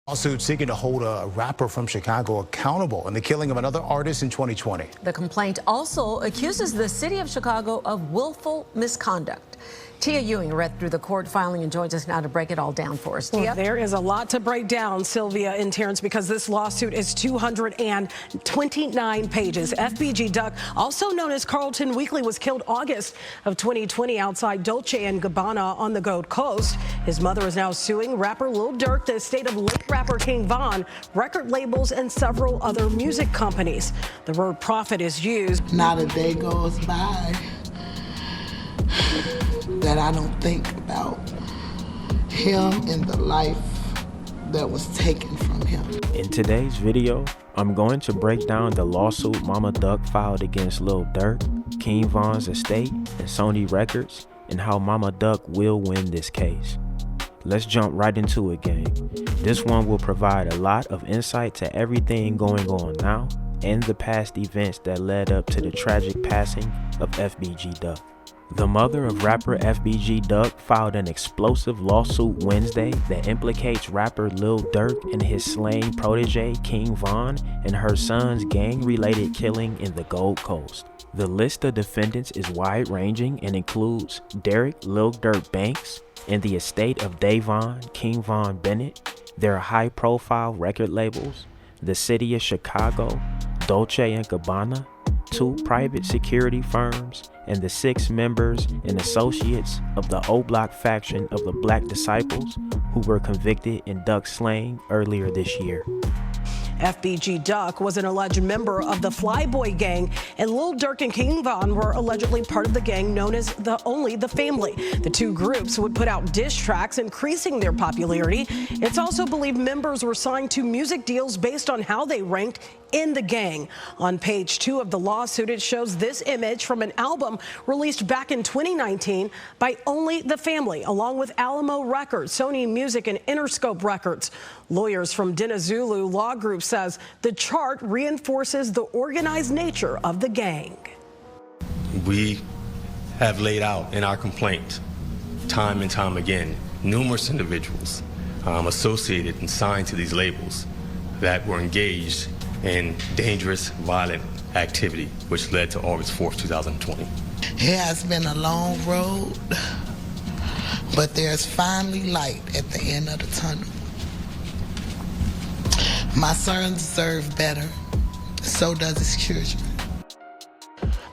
Lawsuit seeking to hold a rapper from Chicago accountable in the killing of another artist in 2020. The complaint also accuses the city of Chicago of willful misconduct. Tia Ewing read through the court filing and joins us now to break it all down for us. Tia? Well, there is a lot to break down, Sylvia and Terrence, because this lawsuit is 229 pages. FBG Duck, also known as Carlton Weekly, was killed August of 2020 outside Dolce Gabbana on the Gold Coast. His mother is now suing rapper Lil Durk, the estate of late rapper King Von, record labels, and several other music companies. The word profit is used. Not a day goes by that I don't think about him and the life that was taken from him. In today's video, I'm going to break down the lawsuit Momma Duck filed against Lil Durk, King Von's estate, and Sony Records, and how Momma Duck will win this case. Let's jump right into it, gang. This one will provide a lot of insight to everything going on now and the past events that led up to the tragic passing of FBG Duck. The mother of rapper FBG Duck filed an explosive lawsuit Wednesday that implicates rapper Lil Durk and his slain protege King Von and her son's gang-related killing in the Gold Coast. The list of defendants is wide-ranging and includes Derek Lil Durk Banks and the estate of Davon King Von Bennett, their high-profile record labels, the city of Chicago, Dolce Gabbana, 2 private security firms, and the 6 members and associates of the O-Block faction of the Black Disciples who were convicted in Duck's slaying earlier this year. FBG Duck was an alleged member of the Flyboy gang, and Lil Durk and King Von were allegedly part of the gang known as the Family. The 2 groups would put out diss tracks, increasing their popularity. It's also believed members were signed to music deals based on how they ranked in the gang. On page 2 of the lawsuit, it shows this image from an album released back in 2019 by Only the Family, along with Alamo Records, Sony Music, and Interscope Records. Lawyers from Dinazulu Law Group says the chart reinforces the organized nature of the gang. We have laid out in our complaint time and time again numerous individuals associated and signed to these labels that were engaged in dangerous, violent activity, which led to August 4th, 2020. It has been a long road, but there's finally light at the end of the tunnel. My son deserves better, so does his children.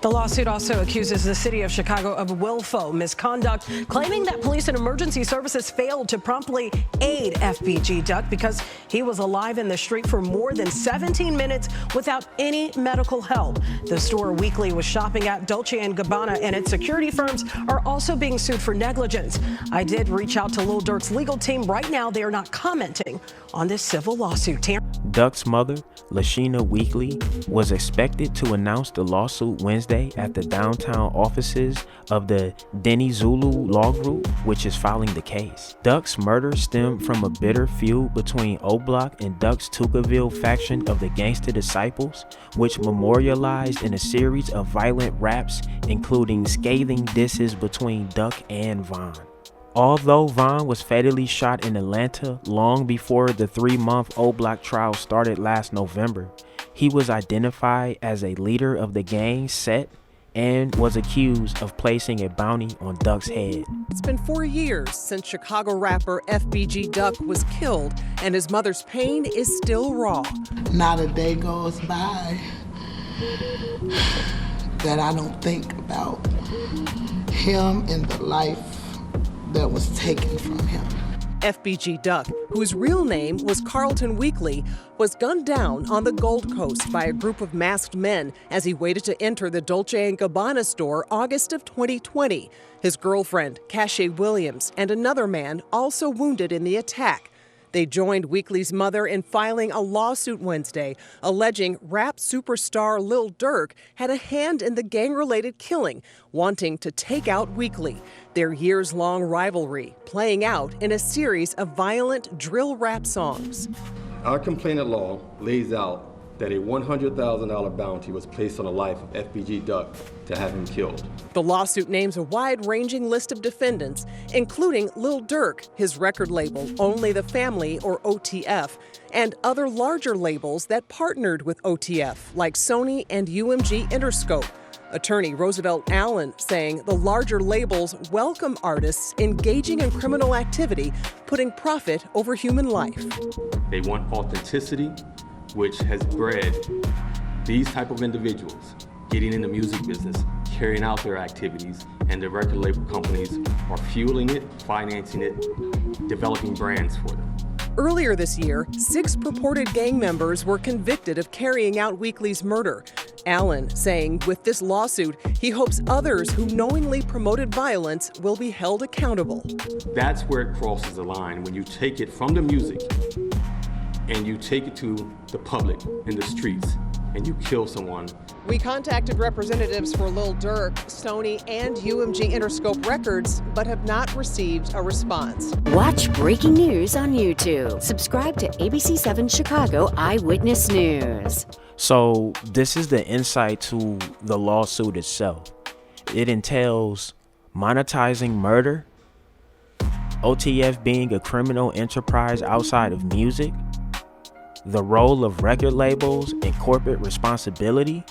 The lawsuit also accuses the city of Chicago of willful misconduct, claiming that police and emergency services failed to promptly aid FBG Duck because he was alive in the street for more than 17 minutes without any medical help. The store Weekly was shopping at Dolce & Gabbana, and its security firms are also being sued for negligence. I did reach out to Lil Durk's legal team. Right now, they are not commenting on this civil lawsuit. Duck's mother, LaSheena Weekly, was expected to announce the lawsuit Wednesday at the downtown offices of the Dinazulu Law Group, which is filing the case. Duck's murder stemmed from a bitter feud between O-Block and Duck's Tukaville faction of the Gangsta Disciples, which memorialized in a series of violent raps, including scathing disses between Duck and Von. Although Von was fatally shot in Atlanta long before the 3-month O-Block trial started last November, he was identified as a leader of the gang set and was accused of placing a bounty on Duck's head. It's been 4 years since Chicago rapper FBG Duck was killed, and his mother's pain is still raw. Not a day goes by that I don't think about him and the life that was taken from him. FBG Duck, whose real name was Carlton Weekly, was gunned down on the Gold Coast by a group of masked men as he waited to enter the Dolce & Gabbana store August of 2020. His girlfriend, Cache Williams, and another man also wounded in the attack. They joined Weekly's mother in filing a lawsuit Wednesday, alleging rap superstar Lil Durk had a hand in the gang-related killing, wanting to take out Weekly. Their years-long rivalry playing out in a series of violent drill rap songs. Our complaint of law lays out that a $100,000 bounty was placed on the life of FBG Duck to have him killed. The lawsuit names a wide-ranging list of defendants, including Lil Durk, his record label, Only the Family, or OTF, and other larger labels that partnered with OTF, like Sony and UMG Interscope. Attorney Roosevelt Allen saying the larger labels welcome artists engaging in criminal activity, putting profit over human life. They want authenticity, which has bred these type of individuals getting in the music business, carrying out their activities, and the record label companies are fueling it, financing it, developing brands for them. Earlier this year, 6 purported gang members were convicted of carrying out Weekly's murder. Allen saying with this lawsuit, he hopes others who knowingly promoted violence will be held accountable. That's where it crosses the line, when you take it from the music and you take it to the public in the streets and you kill someone. We contacted representatives for Lil Durk, Sony, and UMG Interscope Records, but have not received a response. Watch breaking news on YouTube. Subscribe to ABC7 Chicago Eyewitness News. So this is the insight to the lawsuit itself. It entails monetizing murder, OTF being a criminal enterprise outside of music, the role of record labels and corporate responsibility,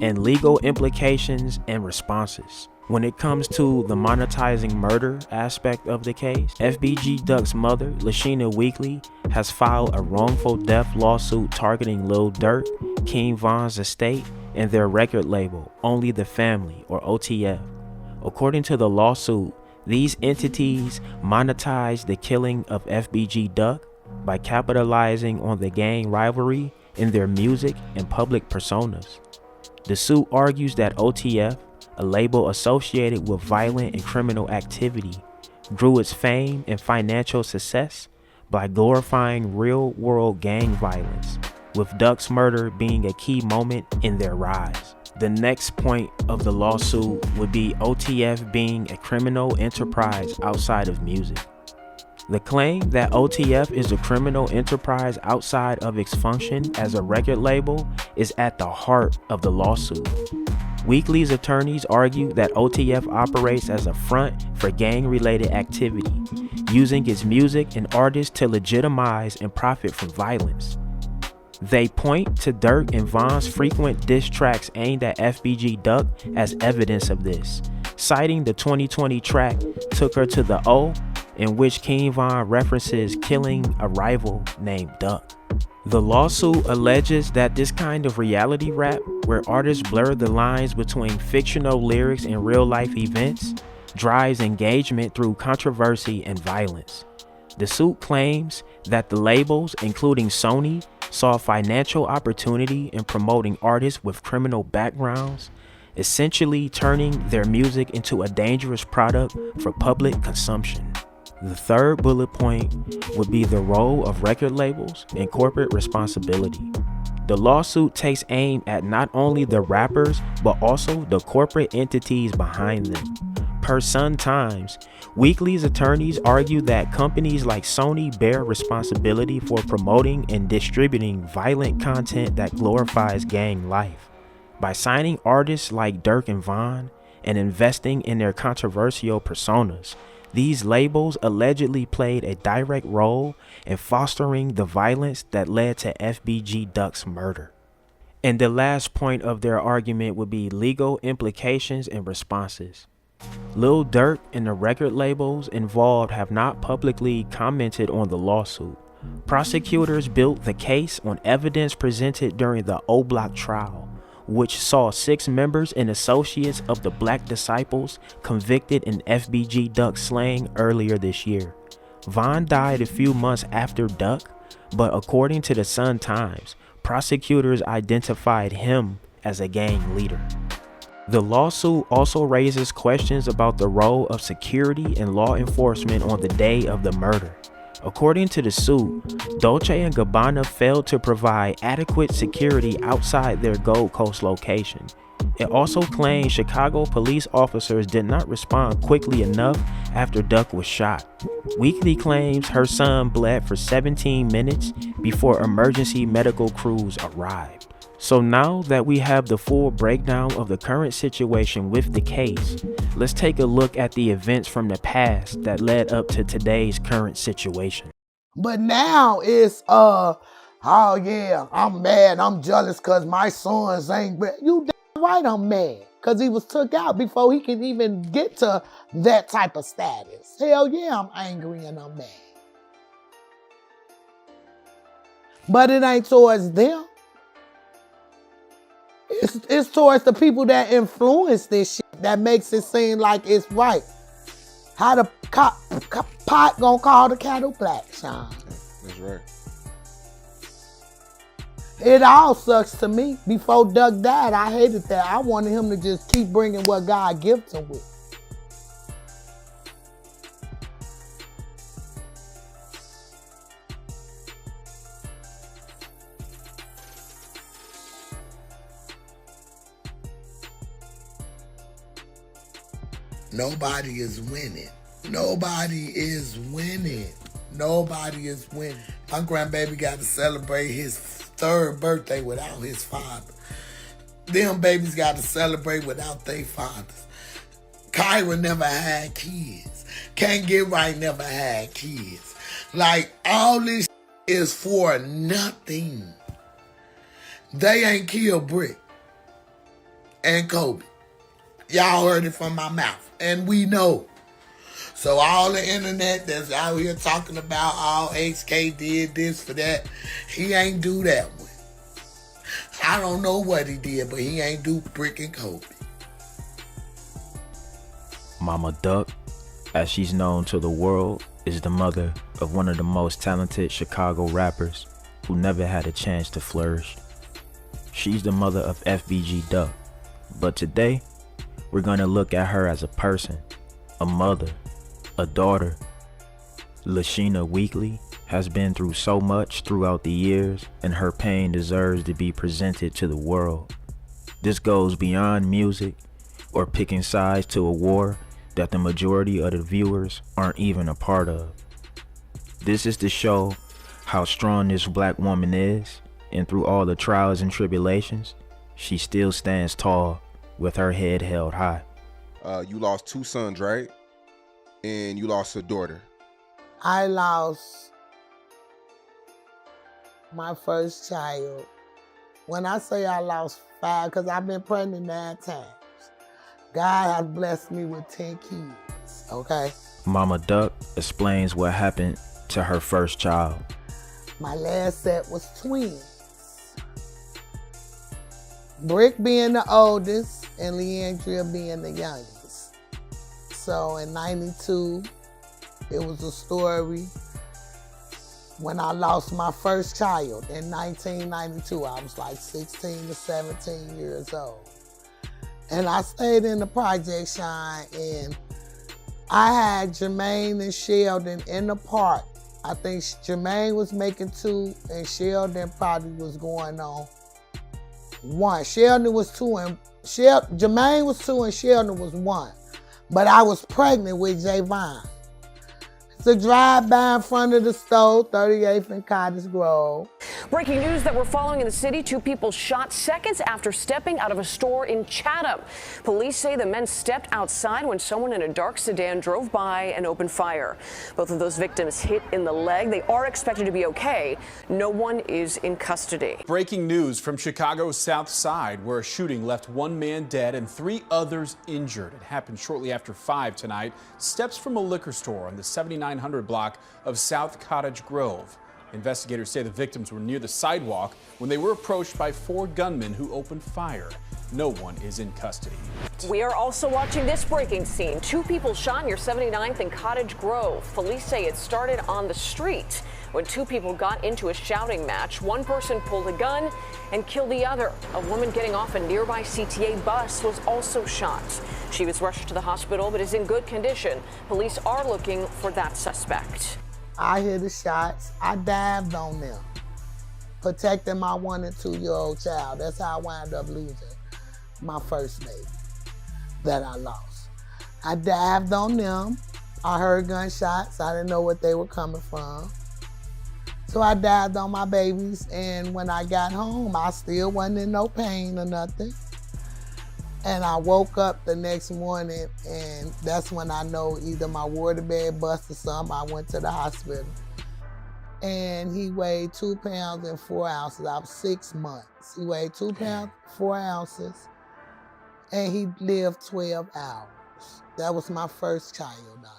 and legal implications and responses. When it comes to the monetizing murder aspect of the case, FBG Duck's mother, LaSheena Weekly, has filed a wrongful death lawsuit targeting Lil Durk, King Von's estate, and their record label, Only the Family, or OTF. According to the lawsuit, these entities monetized the killing of FBG Duck by capitalizing on the gang rivalry in their music and public personas. The suit argues that OTF, a label associated with violent and criminal activity, grew its fame and financial success by glorifying real-world gang violence, with Duck's murder being a key moment in their rise. The next point of the lawsuit would be OTF being a criminal enterprise outside of music. The claim that OTF is a criminal enterprise outside of its function as a record label is at the heart of the lawsuit. Weekly's attorneys argue that OTF operates as a front for gang-related activity, using its music and artists to legitimize and profit from violence. They point to Durk and Von's frequent diss tracks aimed at FBG Duck as evidence of this, citing the 2020 track Took Her to the O, in which King Von references killing a rival named Duck. The lawsuit alleges that this kind of reality rap, where artists blur the lines between fictional lyrics and real-life events, drives engagement through controversy and violence. The suit claims that the labels, including Sony, saw financial opportunity in promoting artists with criminal backgrounds, essentially turning their music into a dangerous product for public consumption. The third bullet point would be the role of record labels and corporate responsibility. The lawsuit takes aim at not only the rappers, but also the corporate entities behind them. Per Sun-Times, Weekly's attorneys argue that companies like Sony bear responsibility for promoting and distributing violent content that glorifies gang life. By signing artists like Durk and Von and investing in their controversial personas, these labels allegedly played a direct role in fostering the violence that led to FBG Duck's murder. And the last point of their argument would be legal implications and responses. Lil Durk and the record labels involved have not publicly commented on the lawsuit. Prosecutors built the case on evidence presented during the O-Block trial, which saw 6 members and associates of the Black Disciples convicted in FBG Duck slaying earlier this year. Von died a few months after Duck, but according to the Sun-Times, prosecutors identified him as a gang leader. The lawsuit also raises questions about the role of security and law enforcement on the day of the murder. According to the suit, Dolce & Gabbana failed to provide adequate security outside their Gold Coast location, It also claimed Chicago police officers did not respond quickly enough after Duck was shot. Weekly claims her son bled for 17 minutes before emergency medical crews arrived. So now that we have the full breakdown of the current situation with the case, let's take a look at the events from the past that led up to today's current situation. But now it's, oh yeah, I'm mad, I'm jealous because my sons ain't bad. You damn right I'm mad because he was took out before he could even get to that type of status. Hell yeah, I'm angry and I'm mad. But it ain't towards them. It's towards the people that influence this shit that makes it seem like it's right. How the pot gonna call the kettle black, Sean? That's right. It all sucks to me. Before Duck died, I hated that. I wanted him to just keep bringing what God gifts him with. Nobody is winning. Nobody is winning. Nobody is winning. My grandbaby got to celebrate his 3rd birthday without his father. Them babies got to celebrate without their fathers. Kyra never had kids. Can't Get Right never had kids. Like, all this is for nothing. They ain't killed Brick and Kobe. Y'all heard it from my mouth. And we know. So all the internet that's out here talking about all HK did this for that, he ain't do that one. I don't know what he did, but he ain't do Brick and Kobe. Momma Duck, as she's known to the world, is the mother of one of the most talented Chicago rappers who never had a chance to flourish. She's the mother of FBG Duck, but today, we're gonna look at her as a person, a mother, a daughter. LaSheena Weekly has been through so much throughout the years, and her pain deserves to be presented to the world. This goes beyond music or picking sides to a war that the majority of the viewers aren't even a part of. This is to show how strong this black woman is, and through all the trials and tribulations, she still stands tall with her head held high. You lost 2 sons, right? And you lost a daughter. I lost my first child. When I say I lost 5, because I've been pregnant 9 times. God has blessed me with 10 kids, okay? Momma Duck explains what happened to her first child. My last set was twins. Brick being the oldest and Leandria being the youngest. So in 92, it was a story when I lost my first child in 1992. I was like 16 to 17 years old. And I stayed in the project, Shine, and I had Jermaine and Sheldon in the park. I think Jermaine was making 2 and Sheldon probably was going on 1. Sheldon was 2 and Jermaine was 2 and Sheldon was 1. But I was pregnant with Javon. It's a drive-by in front of the store, 38th and Cottage Grove. Breaking news that we're following in the city. 2 people shot seconds after stepping out of a store in Chatham. Police say the men stepped outside when someone in a dark sedan drove by and opened fire. Both of those victims hit in the leg. They are expected to be okay. No one is in custody. Breaking news from Chicago's South Side, where a shooting left 1 man dead and 3 others injured. It happened shortly after 5 tonight, steps from a liquor store on the 7900 block of South Cottage Grove. Investigators say the victims were near the sidewalk when they were approached by 4 gunmen who opened fire. No one is in custody. We are also watching this breaking scene. 2 people shot near 79th and Cottage Grove. Police say it started on the street when 2 people got into a shouting match. 1 person pulled a gun and killed the other. A woman getting off a nearby CTA bus was also shot. She was rushed to the hospital but is in good condition. Police are looking for that suspect. I hear the shots. I dived on them, protecting my 1 and 2-year-old child. That's how I wound up losing my first baby that I lost. I dived on them. I heard gunshots. I didn't know what they were coming from. So I dived on my babies, and when I got home, I still wasn't in no pain or nothing. And I woke up the next morning, and that's when I know either my waterbed busted or something. I went to the hospital. And he weighed 2 pounds and 4 ounces. I was 6 months. He weighed 2 pounds, 4 ounces, and he lived 12 hours. That was my first child I lost.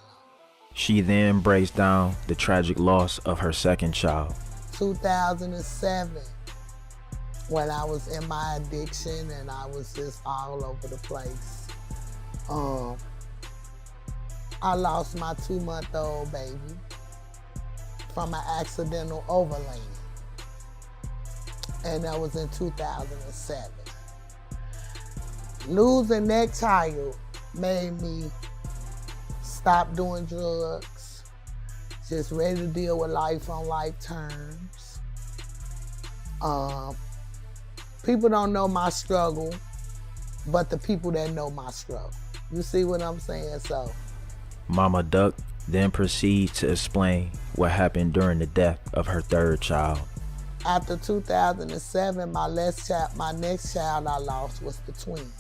She then breaks down the tragic loss of her second child. 2007, when I was in my addiction and I was just all over the place. I lost my 2-month-old baby from an accidental overland. And that was in 2007. Losing that child made me stop doing drugs, just ready to deal with life on life terms. People don't know my struggle, but the people that know my struggle. You see what I'm saying? So, Momma Duck then proceeds to explain what happened during the death of her third child. After 2007, my next child I lost was the twin.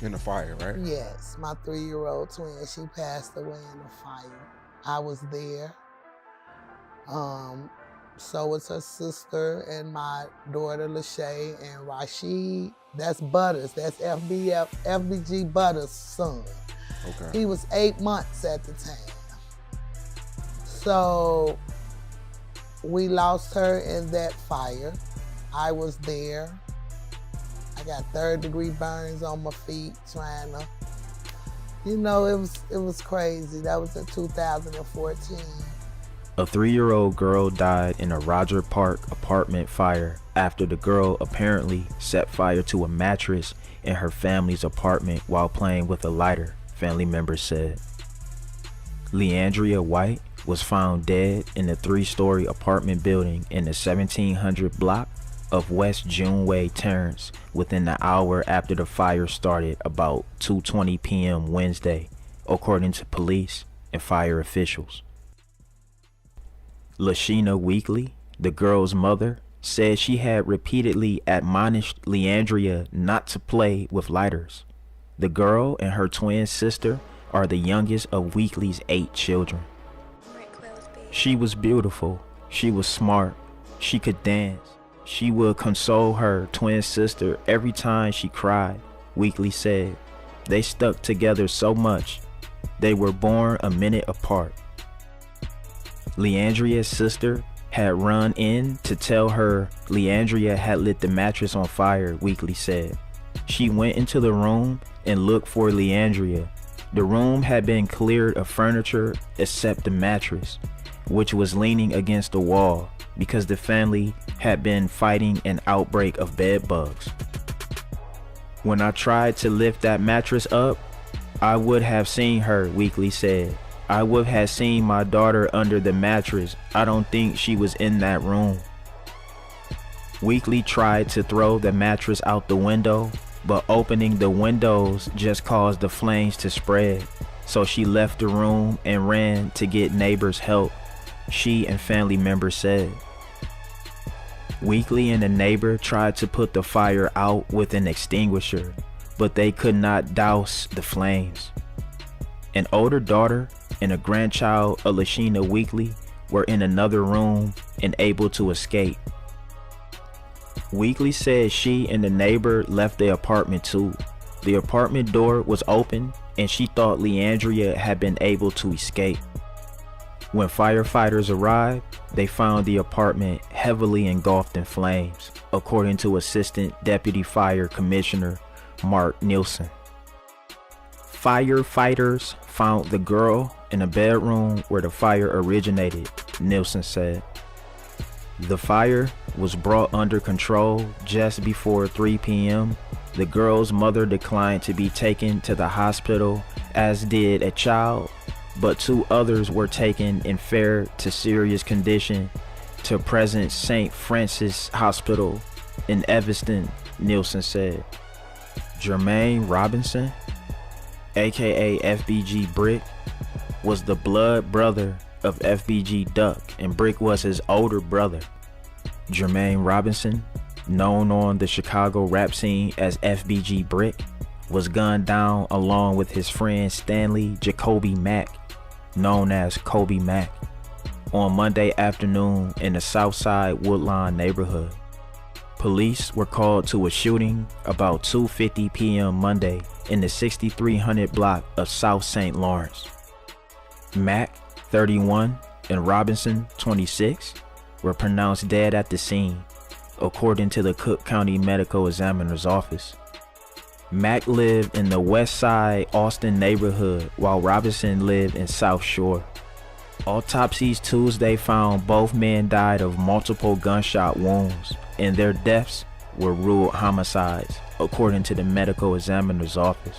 In the fire, right? Yes, my 3-year-old twin. She passed away in the fire. I was there. So was her sister and my daughter LaSheena and Rashid. That's Butters. That's FBG Butters' son. Okay. He was 8 months at the time. So we lost her in that fire. I was there. I got 3rd-degree burns on my feet trying to, it was crazy. That was in 2014. A 3-year-old girl died in a Roger Park apartment fire after the girl apparently set fire to a mattress in her family's apartment while playing with a lighter, family members said. Leandria White was found dead in a 3-story apartment building in the 1700 block of West Juneway Terrace within an hour after the fire started about 2:20 p.m. Wednesday, according to police and fire officials. LaSheena Weekly, the girl's mother, said she had repeatedly admonished Leandria not to play with lighters. The girl and her twin sister are the youngest of Weekly's 8 children. She was beautiful. She was smart. She could dance. She would console her twin sister every time she cried, Weekly said. They stuck together so much. They were born a minute apart. Leandria's sister had run in to tell her Leandria had lit the mattress on fire, Weekly said. She went into the room and looked for Leandria. The room had been cleared of furniture except the mattress, which was leaning against the wall because the family had been fighting an outbreak of bed bugs. When I tried to lift that mattress up, I would have seen her, Weekly said. I would have seen my daughter under the mattress. I don't think she was in that room. Weekly tried to throw the mattress out the window, but opening the windows just caused the flames to spread. So she left the room and ran to get neighbors' help, she and family members said. Weekly and a neighbor tried to put the fire out with an extinguisher, but they could not douse the flames. An older daughter and a grandchild of LaSheena Weekly were in another room and able to escape. Weekly said she and the neighbor left the apartment too. The apartment door was open and she thought Leandria had been able to escape. When firefighters arrived, they found the apartment heavily engulfed in flames, according to Assistant Deputy Fire Commissioner Mark Nielsen. Firefighters found the girl in a bedroom where the fire originated, Nielsen said. The fire was brought under control just before 3 p.m. The girl's mother declined to be taken to the hospital, as did a child, but 2 others were taken in fair to serious condition to present St. Francis Hospital in Evanston, Nielsen said. Jermaine Robinson, aka FBG Brick, was the blood brother of FBG Duck, and Brick was his older brother. Jermaine Robinson, known on the Chicago rap scene as FBG Brick, was gunned down along with his friend Stanley Jacoby Mack, known as Kobe Mack, on Monday afternoon in the Southside Woodlawn neighborhood. Police were called to a shooting about 2:50 p.m. Monday in the 6300 block of South St. Lawrence. Mack, 31, and Robinson, 26, were pronounced dead at the scene, according to the Cook County Medical Examiner's Office. Mack lived in the West Side Austin neighborhood while Robinson lived in South Shore. Autopsies Tuesday found both men died of multiple gunshot wounds, and their deaths were ruled homicides, according to the medical examiner's office.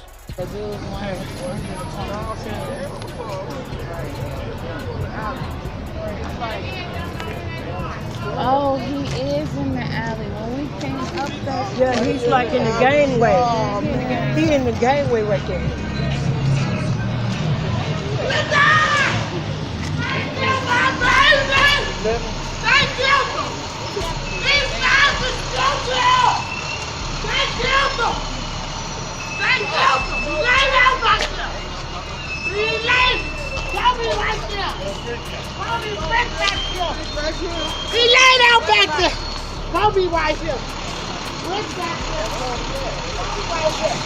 Oh, he is in the alley. When we came up that... Yeah, he's like in the gangway. He in the gangway right there. They killed him! These guys are still there! They killed him! They killed him! He laid out back there! He laid! Tell me right there! Kobe Brick back there! He laid out back there! Kobe right here! Brick back there! Kobe right here!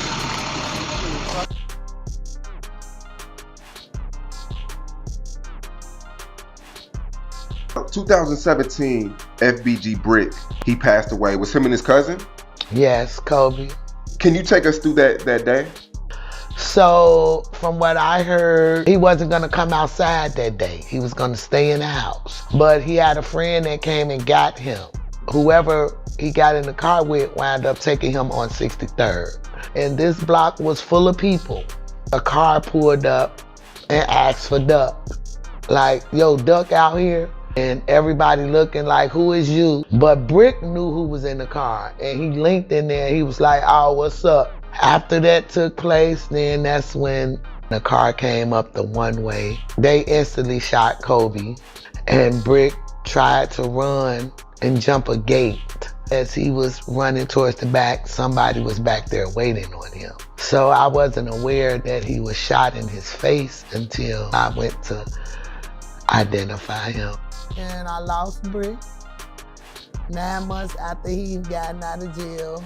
2017, FBG Brick, he passed away. Was him and his cousin? Yes, Kobe. Can you take us through that day? So, from what I heard, he wasn't gonna come outside that day. He was gonna stay in the house. But he had a friend that came and got him. Whoever he got in the car with wound up taking him on 63rd. And this block was full of people. A car pulled up and asked for Duck. Like, yo, Duck out here? And everybody looking like, who is you? But Brick knew who was in the car, and he linked in there. He was like, oh, what's up? After that took place, then that's when the car came up the one way. They instantly shot Kobe, and Brick tried to run and jump a gate. As he was running towards the back, somebody was back there waiting on him. So I wasn't aware that he was shot in his face until I went to identify him. And I lost Brick 9 months after he gotten out of jail.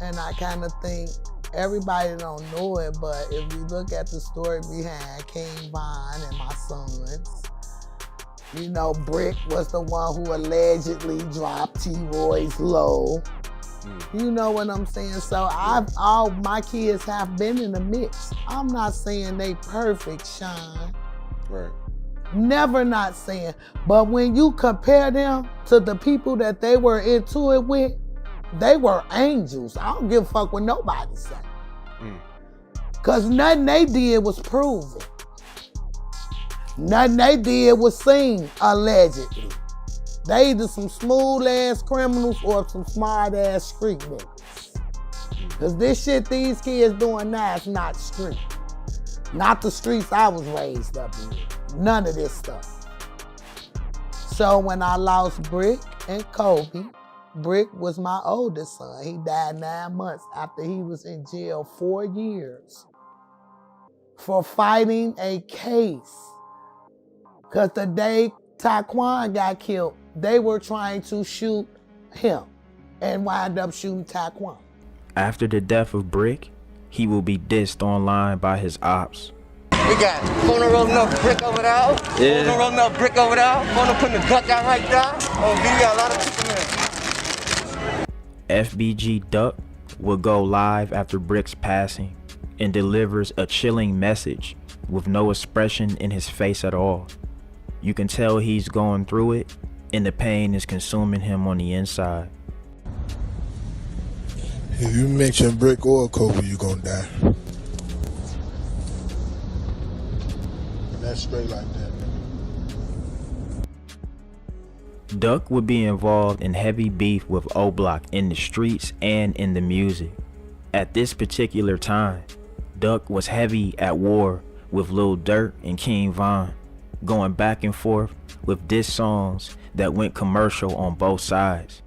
And I kind of think everybody don't know it, but if you look at the story behind King Von and my sons, you know, Brick was the one who allegedly dropped T-Roy's low. You know what I'm saying? So all my kids have been in the mix. I'm not saying they perfect, Sean. Right. Never not saying. But when you compare them to the people that they were into it with, they were angels. I don't give a fuck what nobody say. Cause nothing they did was proven. Nothing they did was seen, allegedly. They either some smooth ass criminals or some smart ass street niggas. Cause this shit these kids doing now is not street. Not the streets I was raised up in. None of this stuff. So when I lost Brick and Kobe, Brick was my oldest son. He died 9 months after he was in jail 4 years for fighting a case. Cause the day Taquan got killed, they were trying to shoot him and wind up shooting Taquan. After the death of Brick, he will be dissed online by his ops. We got Phone rolling up Brick over there. Yeah. Phone rolling up Brick over there. Phone putting the Duck out right there. Oh, we got a lot of people there. FBG Duck will go live after Brick's passing and delivers a chilling message with no expression in his face at all. You can tell he's going through it, and the pain is consuming him on the inside. If you mention Brick or Kobe, you're gonna die. That's straight like that. Duck would be involved in heavy beef with O Block in the streets and in the music. At this particular time, Duck was heavy at war with Lil Durk and King Von, going back and forth with diss songs that went commercial on both sides.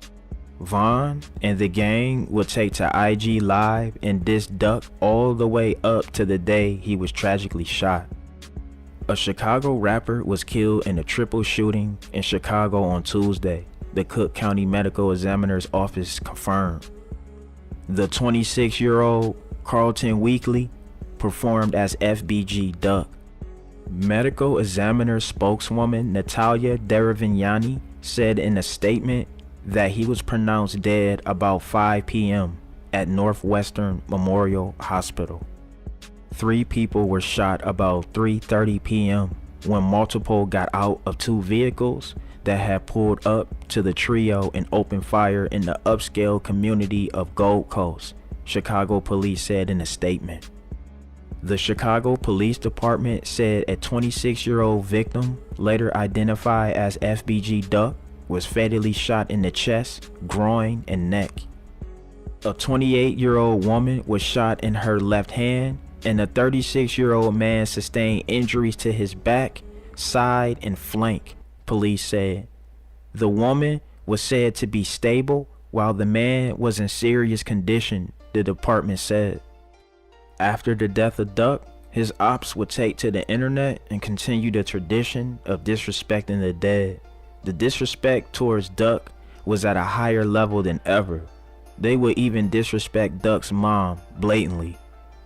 Von and the gang would take to IG Live and diss Duck all the way up to the day he was tragically shot. A Chicago rapper was killed in a triple shooting in Chicago on Tuesday, the Cook County Medical Examiner's Office confirmed. The 26-year-old Carlton Weekly performed as FBG Duck. Medical examiner spokeswoman Natalia Deravignani said in a statement that he was pronounced dead about 5 p.m. at Northwestern Memorial Hospital. 3 people were shot about 3:30 p.m. when multiple got out of 2 vehicles that had pulled up to the trio and opened fire in the upscale community of Gold Coast, Chicago police said in a statement. The Chicago Police Department said a 26-year-old victim, later identified as FBG Duck, was fatally shot in the chest, groin, and neck. A 28-year-old woman was shot in her left hand, and a 36-year-old man sustained injuries to his back, side, and flank, police said. The woman was said to be stable, while the man was in serious condition, the department said. After the death of Duck, his ops would take to the internet and continue the tradition of disrespecting the dead. The disrespect towards Duck was at a higher level than ever. They would even disrespect Duck's mom blatantly.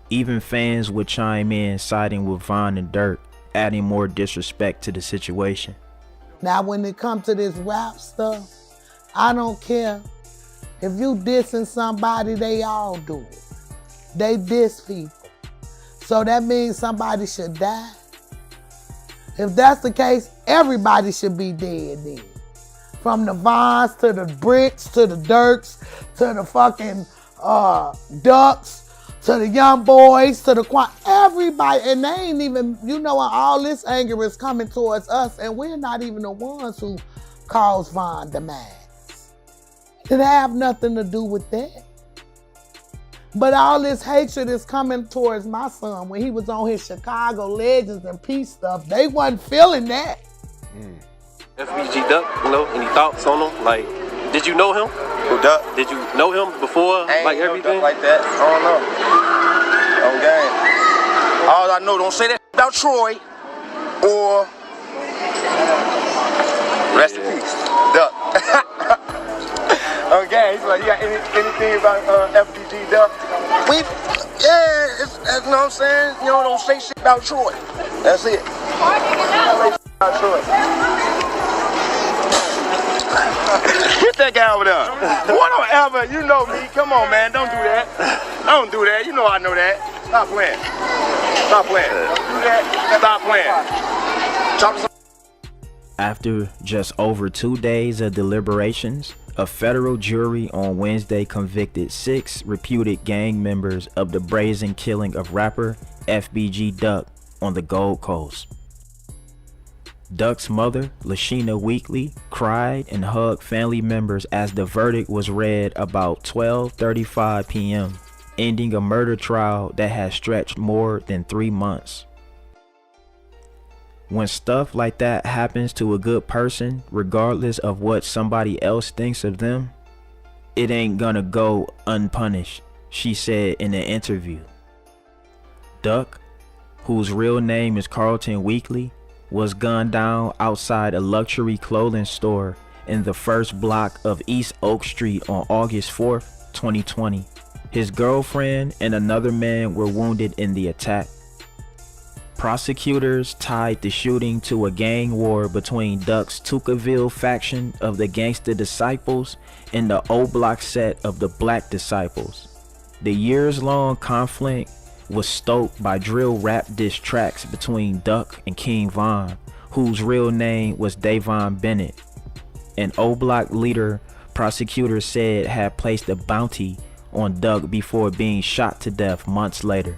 Even fans would chime in siding with Von and Durk, adding more disrespect to the situation. Now when it comes to this rap stuff, I don't care. If you dissing somebody, they all do it. They diss people. So that means somebody should die. If that's the case, everybody should be dead then. From the Vons to the Bricks to the Durks to the fucking Ducks to the Young Boys to the everybody. And they ain't even, you know, all this anger is coming towards us and we're not even the ones who caused Von demise. It have nothing to do with that. But all this hatred is coming towards my son when he was on his Chicago Legends and Peace stuff. They wasn't feeling that. FBG Duck, you know, any thoughts on him? Like, did you know him? Who Duck? Did you know him before, like everything? Like that, I don't know. Okay. All I know, don't say that about Troy or rest in peace, Duck. Okay, he's like, you got anything about FBG Duck? It's, you know what I'm saying? You know, don't say shit about Troy. That's it. About Troy. Get that guy over there. Boy, don't ever, you know me. Come on, man, don't do that. Don't do that. You know I know that. Stop playing. Stop playing. Don't do that. Stop playing. After just over 2 days of deliberations, a federal jury on Wednesday convicted 6 reputed gang members of the brazen killing of rapper FBG Duck on the Gold Coast. Duck's mother, LaSheena Weekly, cried and hugged family members as the verdict was read about 12:35 p.m., ending a murder trial that had stretched more than 3 months. When stuff like that happens to a good person, regardless of what somebody else thinks of them, it ain't gonna go unpunished, she said in an interview. Duck, whose real name is Carlton Weekly, was gunned down outside a luxury clothing store in the first block of East Oak Street on August 4th, 2020. His girlfriend and another man were wounded in the attack. Prosecutors tied the shooting to a gang war between Duck's Tukaville faction of the Gangsta Disciples and the O Block set of the Black Disciples. The years-long conflict was stoked by drill rap diss tracks between Duck and King Von, whose real name was Davon Bennett. An O Block leader, prosecutors said, had placed a bounty on Duck before being shot to death months later.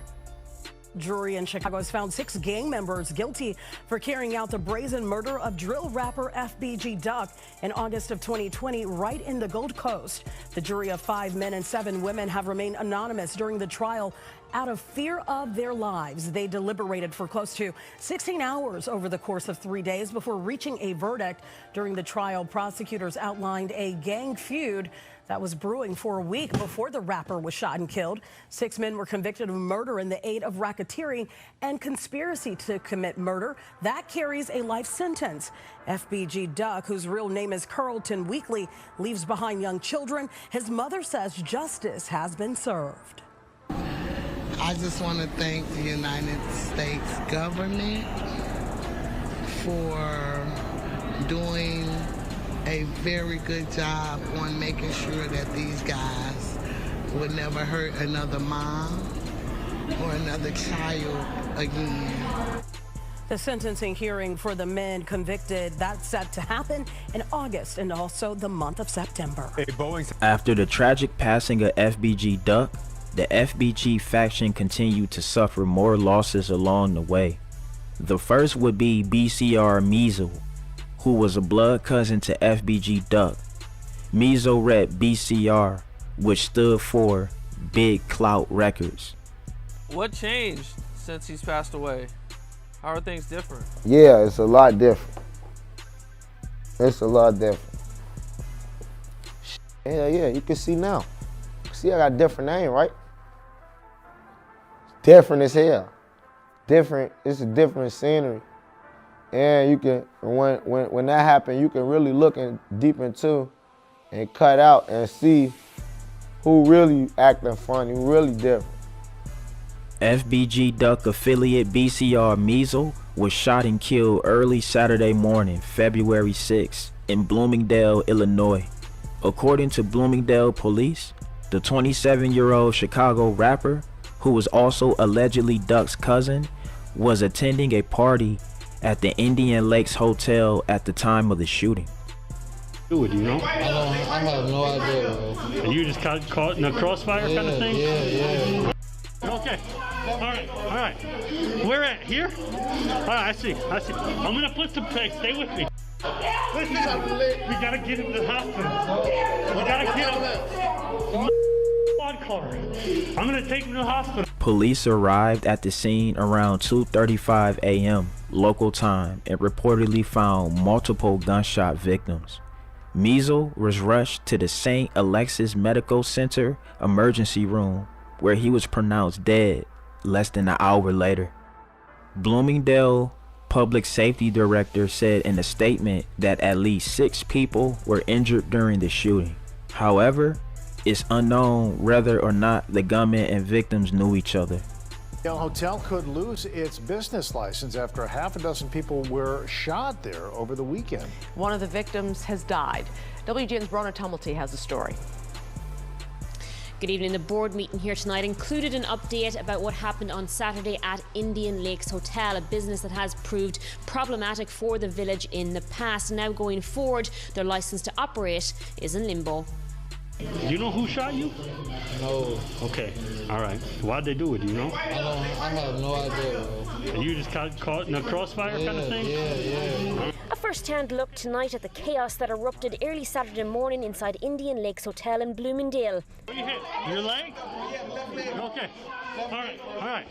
Jury in Chicago has found 6 gang members guilty for carrying out the brazen murder of drill rapper FBG Duck in August of 2020 right in the Gold Coast. The jury of 5 men and 7 women have remained anonymous during the trial out of fear of their lives. They deliberated for close to 16 hours over the course of 3 days before reaching a verdict. During the trial, prosecutors outlined a gang feud that was brewing for a week before the rapper was shot and killed. 6 men were convicted of murder in the aid of racketeering and conspiracy to commit murder. That carries a life sentence. FBG Duck, whose real name is Carlton Weekly, leaves behind young children. His mother says justice has been served. I just want to thank the United States government for doing a very good job on making sure that these guys would never hurt another mom or another child again. The sentencing hearing for the men convicted, that's set to happen in August and also the month of September. After the tragic passing of FBG Duck, the FBG faction continued to suffer more losses along the way. The first would be BCR Measle, who was a blood cousin to FBG Duck. Measle rep BCR, which stood for Big Clout Records. What changed since he's passed away? How are things different? Yeah, it's a lot different. It's a lot different. Yeah, you can see now. See, I got a different name, right? Different as hell. Different, it's a different scenery. And you can, when that happened, you can really look deep into and cut out and see who really acting funny, who really different. FBG Duck affiliate BCR Measle was shot and killed early Saturday morning, February 6, in Bloomingdale, Illinois. According to Bloomingdale police, the 27-year-old Chicago rapper, who was also allegedly Duck's cousin, was attending a party at the Indian Lakes Hotel at the time of the shooting. Do it, you know? I have no idea, bro. And you just got caught in a crossfire kind of thing? Yeah. Okay. All right. Where at? Here? All right, I see. I'm gonna put some place. Stay with me. Listen, we gotta get him to the hospital. We gotta get him. Squad car. I'm gonna take him to the hospital. Police arrived at the scene around 2:35 a.m. local time and reportedly found multiple gunshot victims. Measle was rushed to the St. Alexis Medical Center emergency room, where he was pronounced dead less than an hour later. Bloomingdale Public Safety Director said in a statement that at least 6 people were injured during the shooting. However, it's unknown whether or not the gunman and victims knew each other. The hotel could lose its business license after half a dozen people were shot there over the weekend. One of the victims has died. WGN's Brona Tumulty has the story. Good evening. The board meeting here tonight included an update about what happened on Saturday at Indian Lakes Hotel, a business that has proved problematic for the village in the past. Now going forward, their license to operate is in limbo. Do you know who shot you? No. Okay. All right. Why'd they do it? Do you know? I have no idea, bro. And you just got caught in a crossfire kind of thing? Yeah. A first-hand look tonight at the chaos that erupted early Saturday morning inside Indian Lakes Hotel in Bloomingdale. Where you hit? Your leg? Okay. All right.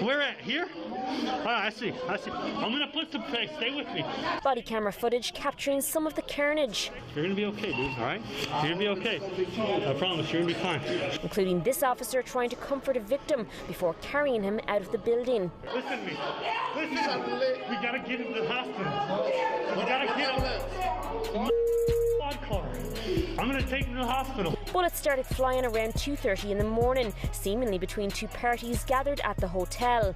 Where at? Here? All right, I see. I'm gonna put some place. Stay with me. Body camera footage capturing some of the carnage. You're gonna be okay, dude. All right? You're gonna be okay. I promise. You're gonna be fine. Including this officer trying to comfort a victim before carrying him out of the building. Listen to me. We gotta get him to the hospital. We gotta get him. Squad car. I'm gonna take him to the hospital. Bullets started flying around 2:30 in the morning, seemingly between 2 parties gathered at the hotel.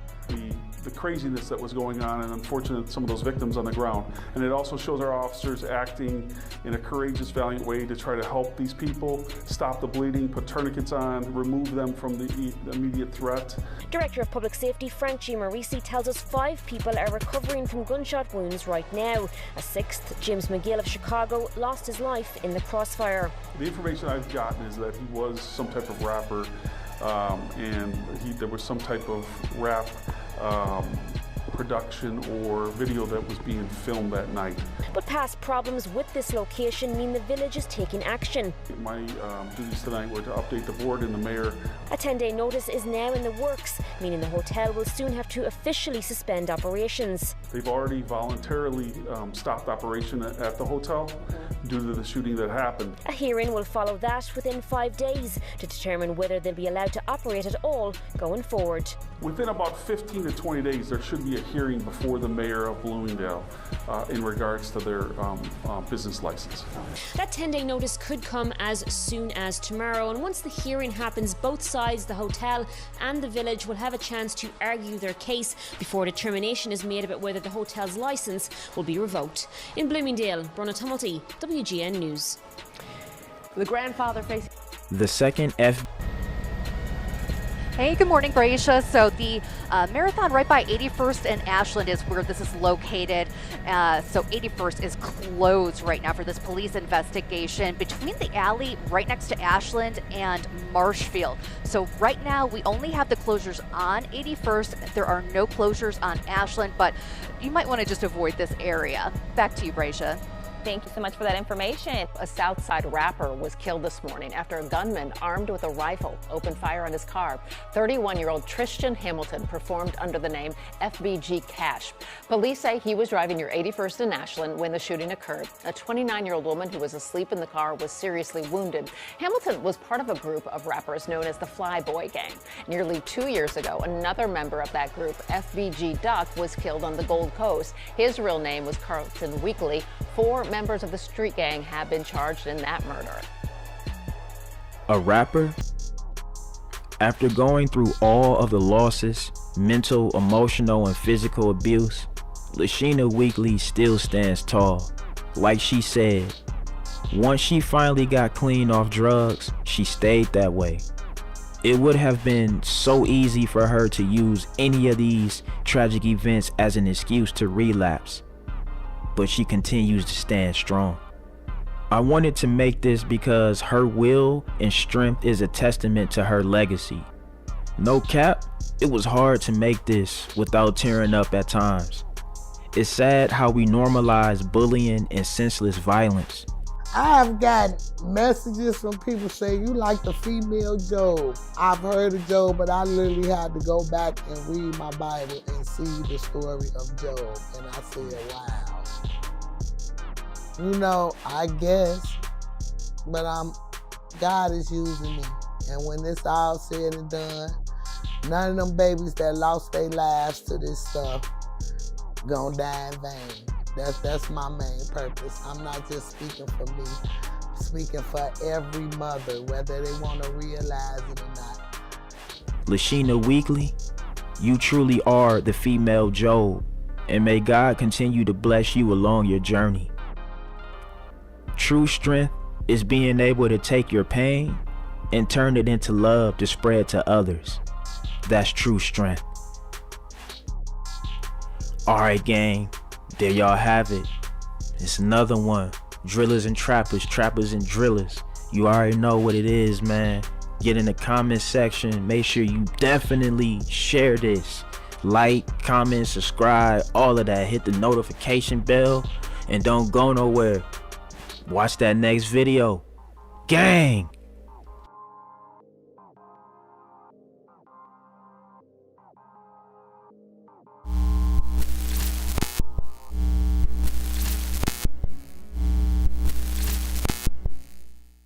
The craziness that was going on, and unfortunately some of those victims on the ground. And it also shows our officers acting in a courageous, valiant way to try to help these people, stop the bleeding, put tourniquets on, remove them from the immediate threat. Director of Public Safety Frank G. Marisi tells us 5 people are recovering from gunshot wounds right now. A 6th, James McGill of Chicago, lost his life in the crossfire. The information I've gotten is that he was some type of rapper. and there was some type of rap production or video that was being filmed that night. But past problems with this location mean the village is taking action. My duties tonight were to update the board and the mayor. A 10-day notice is now in the works, meaning the hotel will soon have to officially suspend operations. They've already voluntarily stopped operation at the hotel due to the shooting that happened. A hearing will follow that within 5 days to determine whether they'll be allowed to operate at all going forward. Within about 15 to 20 days, there should be a hearing before the mayor of Bloomingdale in regards to their business license. That 10-day notice could come as soon as tomorrow, and once the hearing happens, both sides, the hotel and the village, will have a chance to argue their case before a determination is made about whether the hotel's license will be revoked. In Bloomingdale, Brona Tumulty, WGN News. The grandfather facing The second Hey, good morning, Gracia. So the marathon right by 81st and Ashland is where this is located. So 81st is closed right now for this police investigation between the alley right next to Ashland and Marshfield. So right now we only have the closures on 81st. There are no closures on Ashland, but you might want to just avoid this area. Back to you, Gracia. Thank you so much for that information. A Southside rapper was killed this morning after a gunman armed with a rifle opened fire on his car. 31-year-old Tristan Hamilton performed under the name FBG Cash. Police say he was driving near 81st and Ashland when the shooting occurred. A 29-year-old woman who was asleep in the car was seriously wounded. Hamilton was part of a group of rappers known as the Flyboy Gang. Nearly 2 years ago, another member of that group, FBG Duck, was killed on the Gold Coast. His real name was Carlton Weekly. 4 members of the street gang have been charged in that murder. A rapper? After going through all of the losses, mental, emotional, and physical abuse, LaSheena Weekly still stands tall. Like she said, once she finally got clean off drugs, she stayed that way. It would have been so easy for her to use any of these tragic events as an excuse to relapse, but she continues to stand strong. I wanted to make this because her will and strength is a testament to her legacy. No cap, it was hard to make this without tearing up at times. It's sad how we normalize bullying and senseless violence. I've got messages from people saying, you like the female Job. I've heard of Job, but I literally had to go back and read my Bible and see the story of Job. And I said, wow. You know, I guess, but God is using me. And when this all said and done, none of them babies that lost their lives to this stuff gonna die in vain. That's my main purpose. I'm not just speaking for me, I'm speaking for every mother, whether they want to realize it or not. LaSheena Weekly, you truly are the female Job, and may God continue to bless you along your journey. True strength is being able to take your pain and turn it into love to spread to others. That's true strength. Alright, gang, there y'all have it. It's another one. Drillers and trappers, trappers and drillers. You already know what it is, man. Get in the comment section. Make sure you definitely share this. Like, comment, subscribe, all of that. Hit the notification bell and don't go nowhere. Watch that next video. Gang!